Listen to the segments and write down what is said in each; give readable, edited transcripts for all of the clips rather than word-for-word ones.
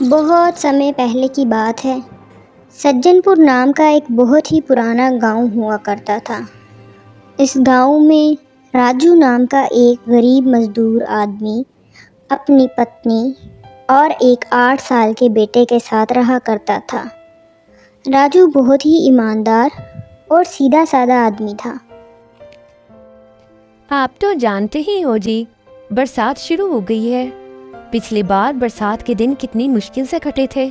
बहुत समय पहले की बात है। सज्जनपुर नाम का एक बहुत ही पुराना गांव हुआ करता था। इस गांव में राजू नाम का एक गरीब मजदूर आदमी अपनी पत्नी और एक 8 साल के बेटे के साथ रहा करता था। राजू बहुत ही ईमानदार और सीधा साधा आदमी था। आप तो जानते ही हो जी, बरसात शुरू हो गई है। पिछली बार बरसात के दिन कितनी मुश्किल से कटे थे।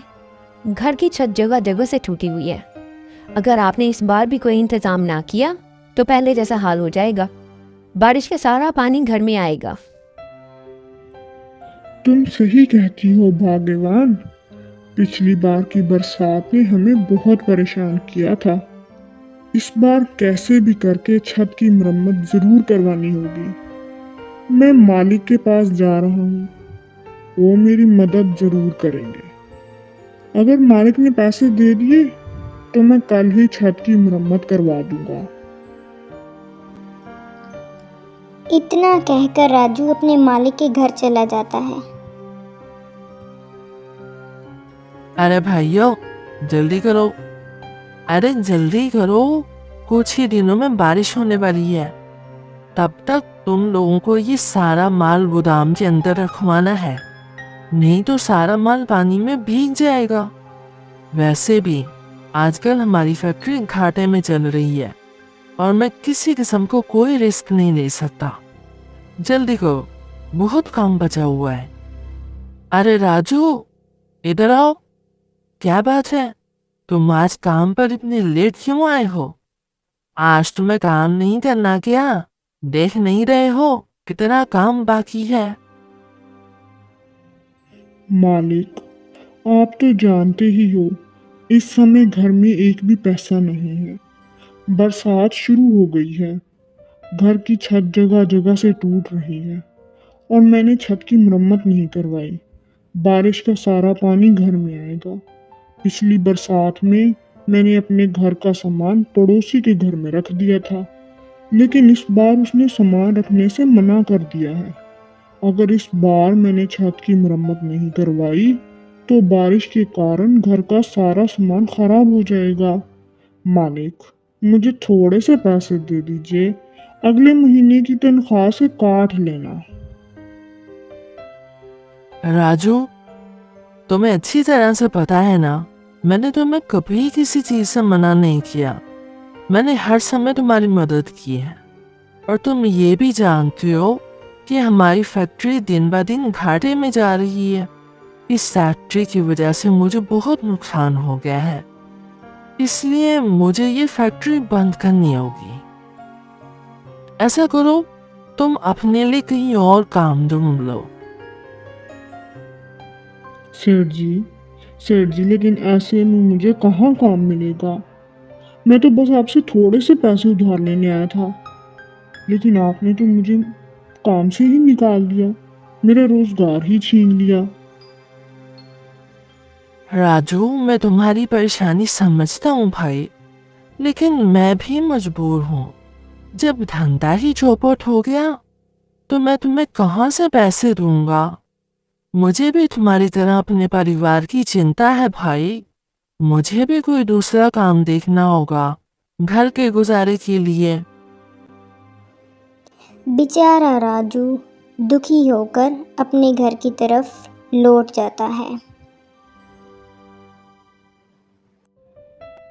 घर की छत जगह जगह से टूटी हुई है। अगर आपने इस बार भी कोई इंतजाम ना किया तो पहले जैसा हाल हो जाएगा। बारिश का सारा पानी घर में आएगा। तुम सही कहती हो भाग्यवान। पिछली बार की बरसात ने हमें बहुत परेशान किया था। इस बार कैसे भी करके छत की मरम्मत जरूर करवानी होगी। मैं मालिक के पास जा रहा हूँ, वो मेरी मदद जरूर करेंगे। अगर मालिक ने पैसे दे दिए तो मैं कल ही छत की मरम्मत करवा दूंगा। इतना कहकर राजू अपने मालिक के घर चला जाता है। अरे भाइयों, जल्दी करो, अरे जल्दी करो, कुछ ही दिनों में बारिश होने वाली है। तब तक तुम लोगों को ये सारा माल गोदाम के अंदर रखवाना है, नहीं तो सारा माल पानी में भीग जाएगा। वैसे भी आजकल हमारी फैक्ट्री घाटे में चल रही है और मैं किसी किस्म को कोई रिस्क नहीं ले सकता। जल्दी करो, बहुत काम बचा हुआ है। अरे राजू, इधर आओ। क्या बात है, तुम आज काम पर इतने लेट क्यों आए हो? आज तुम्हें काम नहीं करना क्या? देख नहीं रहे हो कितना काम बाकी है? मालिक, आप तो जानते ही हो, इस समय घर में एक भी पैसा नहीं है। बरसात शुरू हो गई है, घर की छत जगह जगह से टूट रही है और मैंने छत की मरम्मत नहीं करवाई। बारिश का सारा पानी घर में आएगा। पिछली बरसात में मैंने अपने घर का सामान पड़ोसी के घर में रख दिया था, लेकिन इस बार उसने सामान रखने से मना कर दिया है। अगर इस बार मैंने छत की मरम्मत नहीं करवाई तो बारिश के कारण घर का सारा सामान खराब हो जाएगा। मालिक, मुझे थोड़े से पैसे दे दीजिए, अगले महीने की तनख्वाह से काट लेना। राजू, तुम्हें अच्छी तरह से पता है ना, मैंने तुम्हें कभी किसी चीज से मना नहीं किया। मैंने हर समय तुम्हारी मदद की है और तुम ये भी जानते हो कि हमारी फैक्ट्री दिन ब दिन घाटे में जा रही है। इस फैक्ट्री की वजह से मुझे बहुत नुकसान हो गया है, इसलिए मुझे ये फैक्ट्री बंद करनी होगी। ऐसा करो, तुम अपने लिए कहीं और काम ढूंढ लो। सेठ जी, लेकिन ऐसे में मुझे कहाँ काम मिलेगा? मैं तो बस आपसे थोड़े से पैसे उधार लेने आया था, लेकिन आपने तो मुझे काम से ही निकाल दिया, मेरा रोजगार ही छीन लिया। राजू, मैं तुम्हारी परेशानी समझता हूँ भाई, लेकिन मैं भी मजबूर हूँ। जब धंधा ही चौपट हो गया तो मैं तुम्हें कहाँ से पैसे दूंगा? मुझे भी तुम्हारी तरह अपने परिवार की चिंता है भाई। मुझे भी कोई दूसरा काम देखना होगा घर के गुजारे के लिए। बेचारा राजू दुखी होकर अपने घर की तरफ लौट जाता है।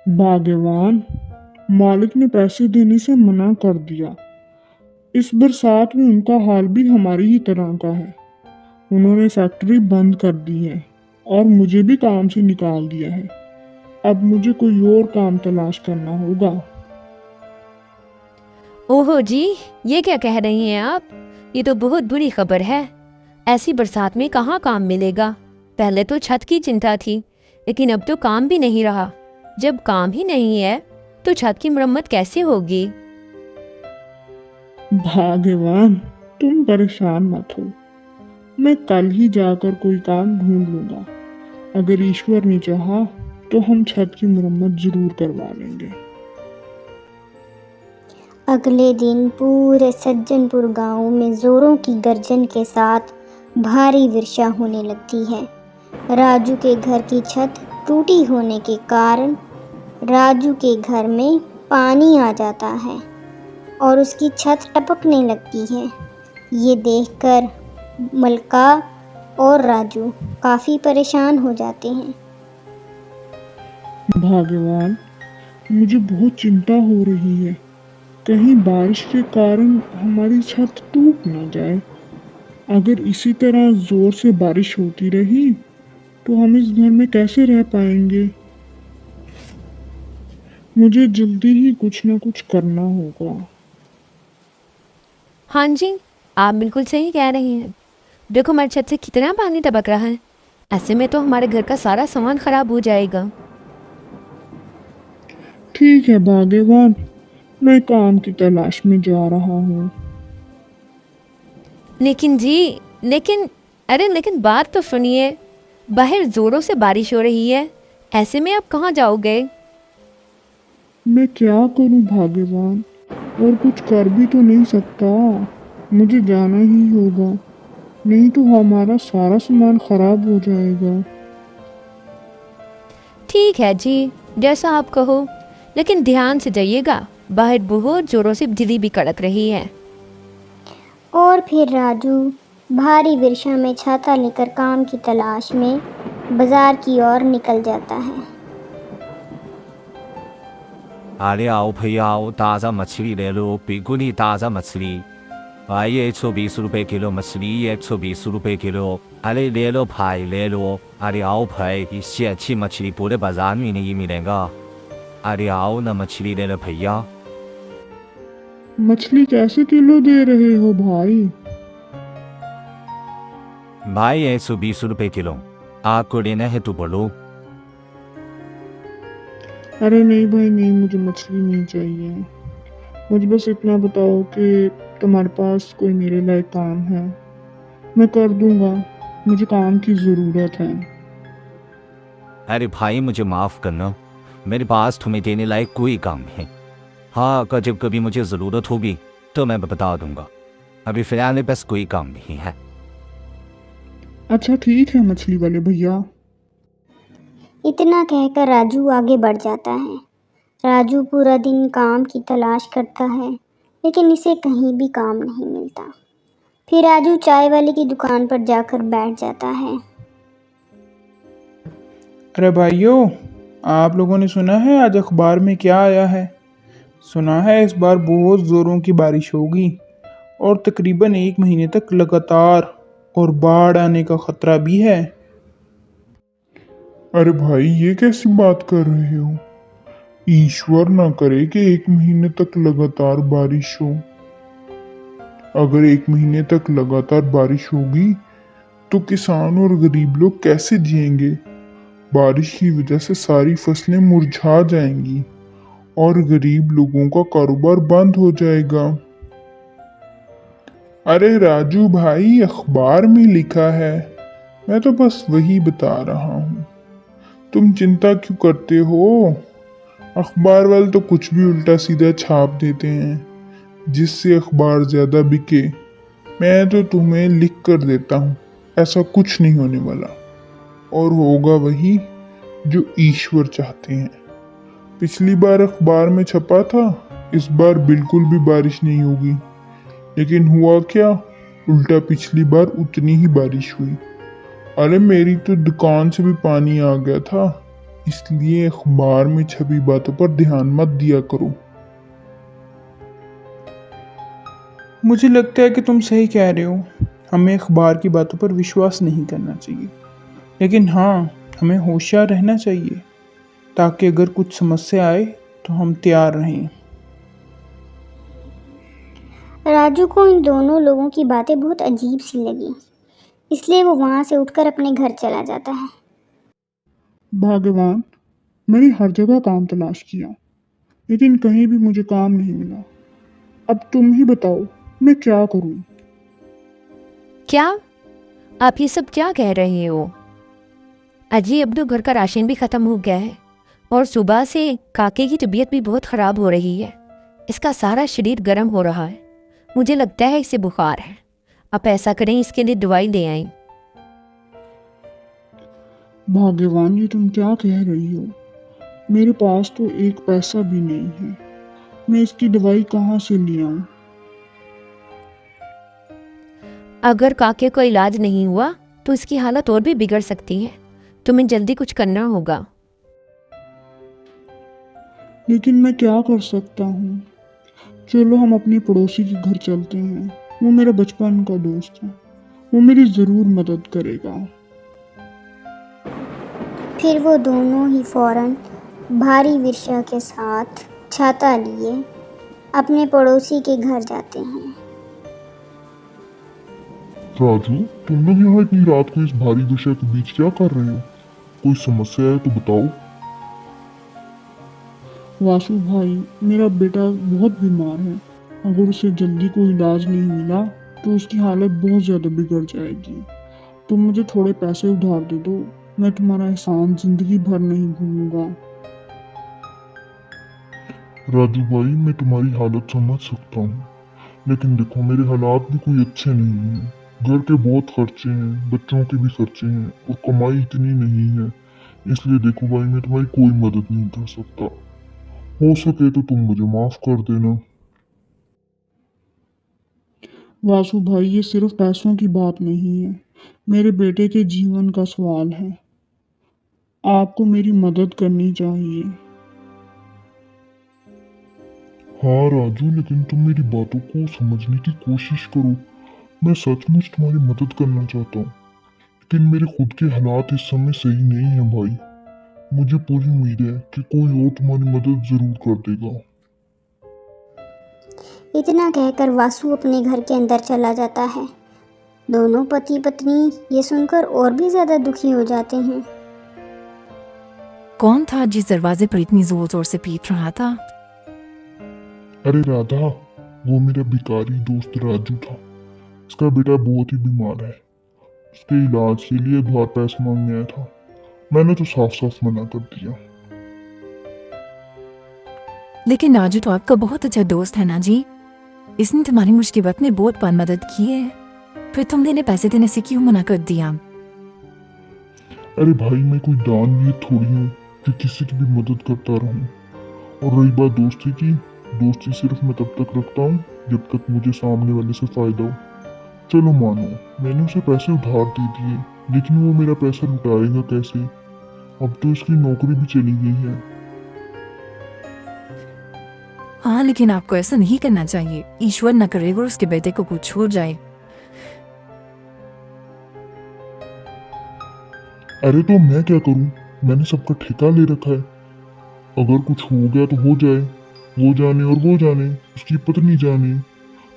भाग्यवान, मालिक ने पैसे देने से मना कर दिया। इस बरसात में उनका हाल भी हमारी ही तरह का है। उन्होंने फैक्ट्री बंद कर दी है और मुझे भी काम से निकाल दिया है। अब मुझे कोई और काम तलाश करना होगा। ओहो जी, ये क्या कह रही हैं आप? ये तो बहुत बुरी खबर है। ऐसी बरसात में कहाँ काम मिलेगा? पहले तो छत की चिंता थी, लेकिन अब तो काम भी नहीं रहा। जब काम ही नहीं है तो छत की मरम्मत कैसे होगी? भाग्यवान, तुम परेशान मत हो, मैं कल ही जाकर कोई काम ढूंढ लूंगा। अगर ईश्वर ने चाहा तो हम छत की मरम्मत जरूर करवा लेंगे। अगले दिन पूरे सज्जनपुर गांव में जोरों की गर्जन के साथ भारी वर्षा होने लगती है। राजू के घर की छत टूटी होने के कारण राजू के घर में पानी आ जाता है और उसकी छत टपकने लगती है। ये देखकर मलका और राजू काफ़ी परेशान हो जाते हैं। भगवान, मुझे बहुत चिंता हो रही है। कहीं बारिश के कारण हमारी छत टूट ना जाए। अगर इसी तरह जोर से बारिश होती रही तो हम इस घर में कैसे रह पाएंगे। मुझे जल्दी ही कुछ ना कुछ करना होगा। हाँ जी, आप बिल्कुल सही कह रही हैं। देखो हमारी छत से कितना पानी टपक रहा है। ऐसे में तो हमारे घर का सारा सामान खराब हो जाएगा। ठीक है भाग्यवान, मैं काम की तलाश में जा रहा हूँ। लेकिन जी, लेकिन बात तो सुनिए। बाहर जोरों से बारिश हो रही है, ऐसे में आप कहाँ जाओगे? मैं क्या करूँ भाग्यवान, और कुछ कर भी तो नहीं सकता। मुझे जाना ही होगा, नहीं तो हमारा सारा सामान खराब हो जाएगा। ठीक है जी, जैसा आप कहो, लेकिन ध्यान से जाइएगा। बाहर बहुत जोरों से बिजली भी कड़क रही है। और फिर राजू भारी वर्षा में छाता लेकर काम की तलाश में बाजार की ओर निकल जाता है। अरे आओ भैया आओ, ताज़ा मछली ले लो, बिल्कुल ही ताज़ा मछली। आइए 120 रुपए किलो मछली, 120 रुपए किलो। अरे ले लो भाई ले लो। अरे आओ भाई, इससे अच्छी मछली पूरे बाजार में नहीं मिलेगा। अरे आओ ना, मछली ले लो भैया। मछली कैसे किलो दे रहे हो भाई? भाई 120 रुपए किलो, आपको लेना है तो बोलो। अरे नहीं भाई नहीं, मुझे मछली नहीं चाहिए। मुझे बस इतना बताओ कि तुम्हारे पास कोई मेरे लायक काम है, मैं कर दूंगा। मुझे काम की ज़रूरत है। अरे भाई मुझे माफ़ करना, मेरे पास तुम्हें देने लायक कोई काम नहीं। हाँ, अगर जब कभी मुझे ज़रूरत होगी तो मैं बता दूंगा। अभी फ़िलहाल मेरे पास कोई काम नहीं है। अच्छा ठीक है मछली वाले भैया। इतना कहकर राजू आगे बढ़ जाता है। राजू पूरा दिन काम की तलाश करता है, लेकिन इसे कहीं भी काम नहीं मिलता। फिर राजू चाय वाले की दुकान पर जाकर बैठ जाता है। अरे भाइयों, आप लोगों ने सुना है आज अखबार में क्या आया है? सुना है इस बार बहुत ज़ोरों की बारिश होगी और तकरीबन 1 महीने तक लगातार, और बाढ़ आने का खतरा भी है। अरे भाई ये कैसी बात कर रहे हो? ईश्वर ना करे कि 1 महीने तक लगातार बारिश हो। अगर 1 महीने तक लगातार बारिश होगी तो किसान और गरीब लोग कैसे जिएंगे? बारिश की वजह से सारी फसलें मुरझा जाएंगी और गरीब लोगों का कारोबार बंद हो जाएगा। अरे राजू भाई, अखबार में लिखा है, मैं तो बस वही बता रहा हूँ। तुम चिंता क्यों करते हो? अखबार वाले तो कुछ भी उल्टा सीधा छाप देते हैं जिससे अखबार ज़्यादा बिके। मैं तो तुम्हें लिख कर देता हूँ, ऐसा कुछ नहीं होने वाला, और होगा वही जो ईश्वर चाहते हैं। पिछली बार अखबार में छपा था इस बार बिल्कुल भी बारिश नहीं होगी, लेकिन हुआ क्या, उल्टा पिछली बार उतनी ही बारिश हुई। अरे मेरी तो दुकान से भी पानी आ गया था, इसलिए अखबार में छपी बातों पर ध्यान मत दिया करो। मुझे लगता है कि तुम सही कह रहे हो, हमें अखबार की बातों पर विश्वास नहीं करना चाहिए, लेकिन हाँ, हमें होशियार रहना चाहिए ताकि अगर कुछ समस्या आए तो हम तैयार रहें। राजू को इन दोनों लोगों की बातें बहुत अजीब सी लगी, इसलिए वो वहाँ से उठकर अपने घर चला जाता है। भगवान, मैंने हर जगह काम तलाश किया, लेकिन कहीं भी मुझे काम नहीं मिला। अब तुम ही बताओ मैं क्या करूं? क्या आप ये सब क्या कह रहे हो? अजी अब तो घर का राशन भी ख़त्म हो गया है और सुबह से काके की तबीयत भी बहुत ख़राब हो रही है। इसका सारा शरीर गर्म हो रहा है। मुझे लगता है इसे बुखार है। आप ऐसा करें, इसके लिए दवाई ले आएं। भाग्यवान, ये तुम क्या कह रही हो? मेरे पास तो एक पैसा भी नहीं है। मैं इसकी दवाई कहाँ से ले आऊं? अगर काके को इलाज नहीं हुआ तो इसकी हालत और भी बिगड़ सकती है। तुम्हें जल्दी कुछ करना होगा। लेकिन मैं क्या कर सकता हूँ? चलो हम अपने पड़ोसी के घर चलते हैं। वो मेरा बचपन का दोस्त है। वो मेरी ज़रूर मदद करेगा। फिर वो दोनों ही फौरन भारी वर्षा के साथ छाता लिए अपने पड़ोसी के घर जाते हैं। राजू, तुम लोग यहाँ इतनी रात को इस भारी वर्षा के बीच क्या कर रहे हो? कोई समस्या है तो बताओ। वासु भाई, मेरा बेटा बहुत बीमार है। अगर उसे जल्दी कोई इलाज नहीं मिला तो उसकी हालत बहुत ज़्यादा बिगड़ जाएगी। तुम मुझे थोड़े पैसे उधार दे दो। मैं तुम्हारा एहसान जिंदगी भर नहीं भूलूंगा। राजू भाई, मैं तुम्हारी हालत समझ सकता हूँ, लेकिन देखो मेरे हालात भी कोई अच्छे नहीं हैं। घर के बहुत खर्चे हैं, बच्चों के भी खर्चे हैं और कमाई इतनी नहीं है। इसलिए देखो भाई, मैं तुम्हारी कोई मदद नहीं कर सकता। हो सके तो तुम मुझे माफ कर देना। वासु भाई, ये सिर्फ पैसों की बात नहीं है। मेरे बेटे के जीवन का सवाल है। आपको मेरी मदद करनी चाहिए। हाँ राजू, लेकिन तुम मेरी बातों को समझने की कोशिश करो। मैं सचमुच तुम्हारी मदद करना चाहता हूँ, लेकिन मेरे खुद के हालात इस समय सही नहीं है भाई। मुझे पूरी उम्मीद है कि कोई और तुम्हारी मदद जरूर कर देगा। इतना कहकर वासु अपने घर के अंदर चला जाता है। दोनों पति पत्नी ये सुनकर और भी ज़्यादा दुखी हो जाते हैं। कौन था जिस दरवाजे पर इतनी जोर जोर से पीट रहा था? अरे राधा, वो मेरा भिखारी दोस्त राजू था। इसका बेटा बहुत ही बीमार है। उसके इलाज के लिए उधार पैसे मांगने आया था। मैंने तो साफ साफ मना कर दिया। लेकिन राजू तो आपका बहुत अच्छा दोस्त है ना जी। इसने तुम्हारी मुश्किल वक्त में बहुत बार मदद की है, फिर तुमने इन्हें पैसे देने से क्यों मना कर दिया? अरे भाई, मैं कोई दानवीर थोड़ी हूँ कि किसी की भी मदद करता रहूं। और रही बात दोस्ती की, दोस्ती सिर्फ मैं तब तक रखता हूँ जब तक मुझे सामने वाले से फायदा हो। चलो मानो मैंने उसे पैसे उधार दे दिए, लेकिन वो मेरा पैसा लुटाएगा कैसे? अब तो इसकी नौकरी भी चली गई है। हाँ, लेकिन आपको ऐसा नहीं करना चाहिए। ईश्वर न करे और उसके बेटे को कुछ हो जाए। अरे तो मैं क्या करूं? मैंने सबका ठेका ले रखा है। अगर कुछ हो गया तो हो जाए। वो जाने और वो जाने, उसकी पत्नी जाने।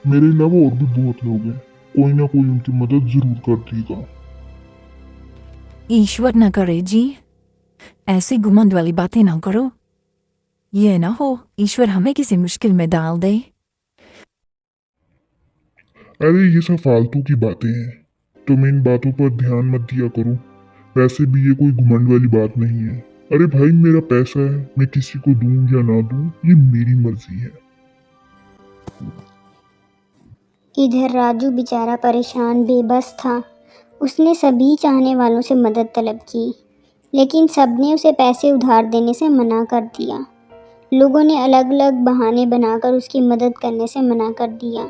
मेरे अलावा और भी बहुत लोग हैं। कोई ना कोई उनकी मदद जरूर कर देगा। ईश्वर न करे जी, ऐसी घुमंड वाली बातें ना करो। ये ना हो ईश्वर हमें किसी मुश्किल में डाल दे। अरे ये सब फालतू की बातें हैं। तुम इन बातों पर ध्यान मत दिया करो। वैसे भी ये कोई घमंड वाली बात नहीं है। अरे भाई, मेरा पैसा है, मैं किसी को दूं या ना दूं ये मेरी मर्जी है। इधर राजू बेचारा परेशान बेबस था। उसने सभी चाहने वालों से मदद तलब की, लेकिन सबने उसे पैसे उधार देने से मना कर दिया। लोगों ने अलग अलग बहाने बनाकर उसकी मदद करने से मना कर दिया।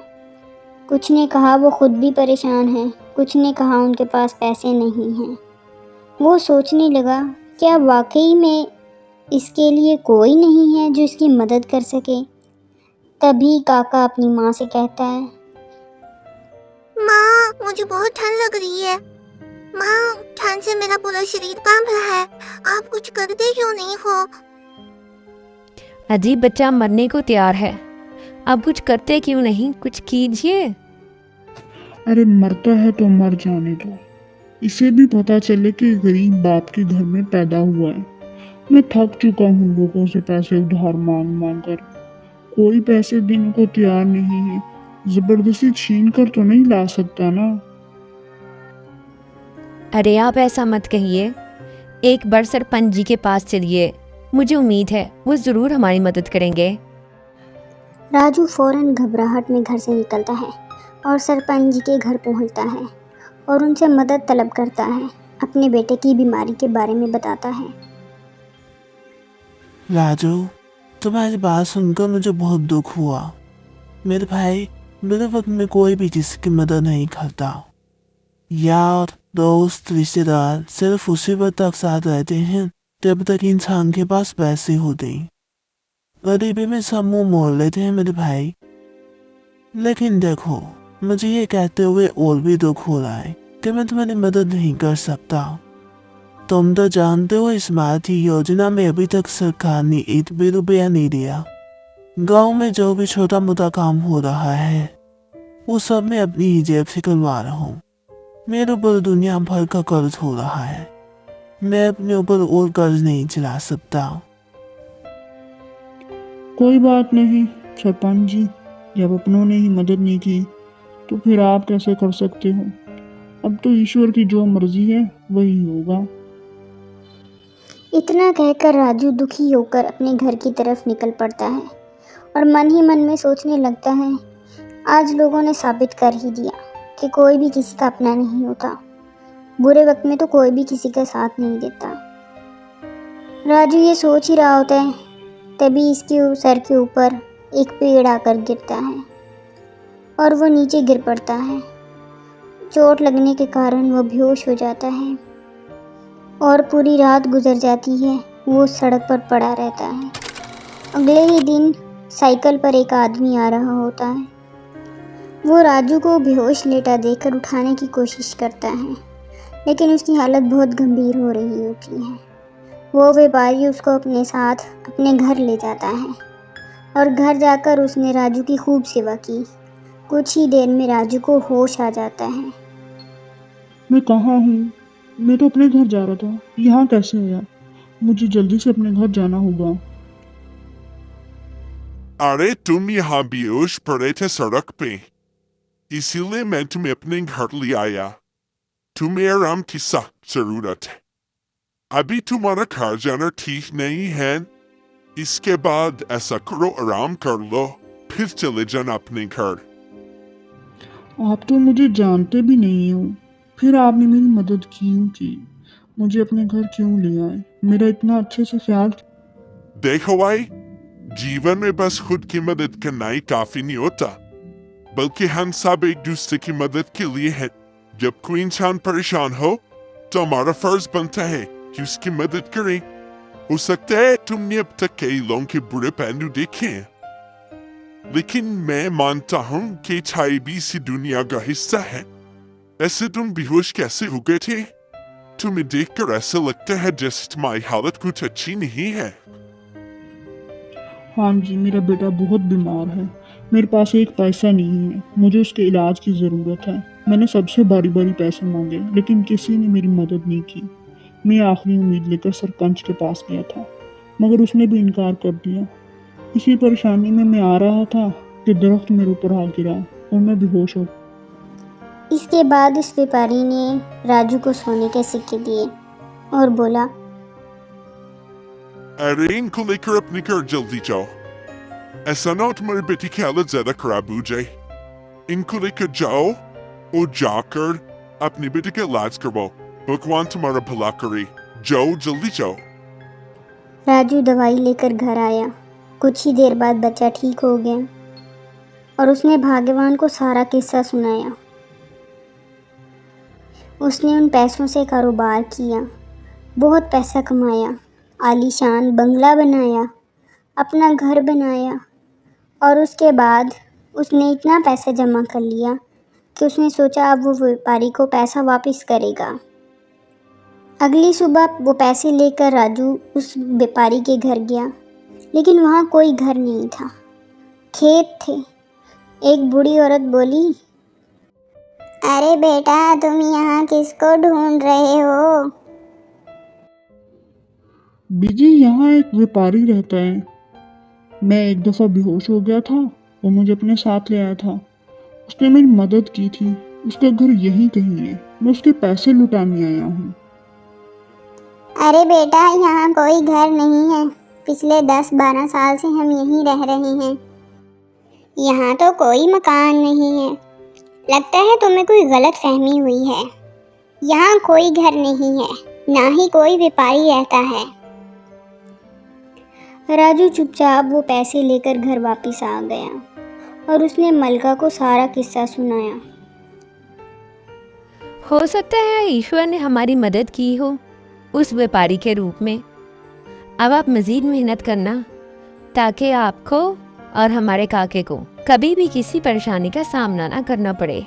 कुछ ने कहा वो खुद भी परेशान है, कुछ ने कहा उनके पास पैसे नहीं हैं। वो सोचने लगा, क्या वाकई में इसके लिए कोई नहीं है जो इसकी मदद कर सके। तभी काका अपनी माँ से कहता है, माँ, मुझे बहुत ठंड लग रही है। माँ, ठंड से मेरा पूरा शरीर कांप रहा है। आप कुछ करते क्यों नहीं हो? अजीब बच्चा मरने को तैयार है, अब कुछ करते क्यों नहीं? कुछ कीजिए। अरे मरता है तो मर जाने दो। इसे भी पता चले कि गरीब बाप के घर में पैदा हुआ है। मैं थक चुका हूँ लोगों से पैसे उधार मांग मांग कर। कोई पैसे देने को तैयार नहीं है। जबरदस्ती छीन कर तो नहीं ला सकता ना। अरे आप ऐसा मत कहिए। एक बार सरपंच जी के पास चलिए, मुझे उम्मीद है वो ज़रूर हमारी मदद करेंगे। राजू फौरन घबराहट में घर से निकलता है और सरपंच जी के घर पहुंचता है और उनसे मदद तलब करता है। अपने बेटे की बीमारी के बारे में बताता है। राजू, तुम्हारी बात सुनकर मुझे बहुत दुख हुआ। मेरे भाई, मेरे वक्त में कोई भी किसी की मदद नहीं करता। यार, दोस्त, रिश्तेदार सिर्फ उसी वक्त तक साथ रहते हैं जब तक इंसान के पास पैसे होते हैं। गरीबी में सब मुंह मोड़ लेते हैं मेरे भाई। लेकिन देखो, मुझे ये कहते हुए और भी दुख हो रहा है कि मैं तुम्हारी मदद नहीं कर सकता। तुम तो जानते हो इस स्मार्ट योजना में अभी तक सरकार ने एक भी रुपया नहीं दिया। गांव में जो भी छोटा मोटा काम हो रहा है वो सब मैं अपनी ही जेब से करवा रहा हूँ। मेरे ऊपर दुनिया भर का कर्ज हो रहा है। मैं अपने ऊपर और कर्ज नहीं चला सकता। कोई बात नहीं सरपंच जी, जब अपनों ने ही मदद नहीं की तो फिर आप कैसे कर सकते हो। अब तो ईश्वर की जो मर्जी है वही होगा। इतना कहकर राजू दुखी होकर अपने घर की तरफ निकल पड़ता है और मन ही मन में सोचने लगता है, आज लोगों ने साबित कर ही दिया कि कोई भी किसी का अपना नहीं होता। बुरे वक्त में तो कोई भी किसी का साथ नहीं देता। राजू ये सोच ही रहा होता है, तभी इसके सर के ऊपर एक पेड़ आकर गिरता है और वो नीचे गिर पड़ता है। चोट लगने के कारण वो बेहोश हो जाता है और पूरी रात गुजर जाती है। वो सड़क पर पड़ा रहता है। अगले ही दिन साइकिल पर एक आदमी आ रहा होता है। वो राजू को बेहोश लेटा देखकर उठाने की कोशिश करता है, लेकिन उसकी हालत बहुत गंभीर हो रही होती है। वो व्यापारी उसको अपने साथ अपने घर ले जाता है और घर जाकर उसने राजू की खूब सेवा की। कुछ ही देर में राजू को होश आ जाता है। मैं कहाँ हूँ? मैं तो अपने घर जा रहा था, यहाँ कैसे आया? मुझे जल्दी से अपने घर जाना होगा। अरे तुम यहाँ बेहोश पड़े थे सड़क पे, इसीलिए मैं तुम्हें अपने घर ले आया। तुम्हें आराम की सख्त जरूरत है। अभी तुम्हारा घर जाना ठीक नहीं है। इसके बाद ऐसा करो, आराम कर लो, फिर चले जाना अपने घर। आप तो मुझे जानते भी नहीं हो, फिर आपने मेरी मदद क्यों की? मुझे अपने घर क्यों ले आए? मेरा इतना अच्छे से ख्याल। देखो भाई, जीवन में बस खुद की मदद करना ही काफी नहीं होता, बल्कि हम सब एक दूसरे की मदद के लिए हैं। जब कोई इंसान परेशान हो तो हमारा फर्ज बनता है कि उसकी मदद करें। हो सकता है तुमने अब तक कई लोगों के बुरे पहलू देखे हैं, लेकिन मैं मानता हूँ कि छाई भी इसी दुनिया का हिस्सा है। ऐसे तुम बेहोश कैसे हो गए थे? तुम्हें देखकर ऐसा लगता है जैसे तुम्हारी हालत कुछ अच्छी नहीं है। हाँ जी, मेरा बेटा बहुत बीमार है। मेरे पास एक पैसा नहीं है, मुझे उसके इलाज की ज़रूरत है। मैंने सबसे बारी बारी पैसे मांगे, लेकिन किसी ने मेरी मदद नहीं की। मैं आखिरी उम्मीद लेकर सरपंच के पास गया था, मगर उसने भी इनकार कर दिया। इसी परेशानी में मैं आ रहा था कि दरख्त मेरे ऊपर आ गिरा और मैं बेहोश हो। इसके बाद इस व्यापारी ने राजू को सोने के सिक्के दिए और बोला, अरे इनको लेकर अपने घर जल्दी जाओ। ऐसा ना हो तुम्हारे बेटी की हालत ज्यादा खराब हो जाए। इनको लेकर जाओ और जाकर अपने बेटे का इलाज करवाओ। भगवान तुम्हारा भला करे। जाओ, जल्दी जाओ। राजू दवाई लेकर घर आया। कुछ ही देर बाद बच्चा ठीक हो गया और उसने भाग्यवान को सारा किस्सा सुनाया। उसने उन पैसों से कारोबार किया, बहुत पैसा कमाया, आलीशान बंगला बनाया, अपना घर बनाया और उसके बाद उसने इतना पैसा जमा कर लिया कि उसने सोचा अब वो व्यापारी को पैसा वापस करेगा। अगली सुबह वो पैसे लेकर राजू उस व्यापारी के घर गया, लेकिन वहाँ कोई घर नहीं था, खेत थे। एक बूढ़ी औरत बोली, अरे बेटा, तुम यहाँ किसको ढूंढ रहे हो? बीजी, यहाँ एक व्यापारी रहता है। मैं एक दफ़ा बेहोश हो गया था, वो मुझे अपने साथ ले आया था। उसने मेरी मदद की थी। उसका घर यहीं कहीं है। मैं उसके पैसे लुटाने आया हूँ। अरे बेटा, यहाँ कोई घर नहीं है। पिछले 10-12 साल से हम यहीं रह रहे हैं। यहाँ तो कोई मकान नहीं है। लगता है तुम्हें कोई गलत फहमी हुई है। यहाँ कोई घर नहीं है, ना ही कोई व्यापारी रहता है। राजू चुपचाप वो पैसे लेकर घर वापस आ गया और उसने मलका को सारा किस्सा सुनाया। हो सकता है ईश्वर ने हमारी मदद की हो उस व्यापारी के रूप में। अब आप मज़ीद मेहनत करना ताकि आपको और हमारे काके को कभी भी किसी परेशानी का सामना ना करना पड़े।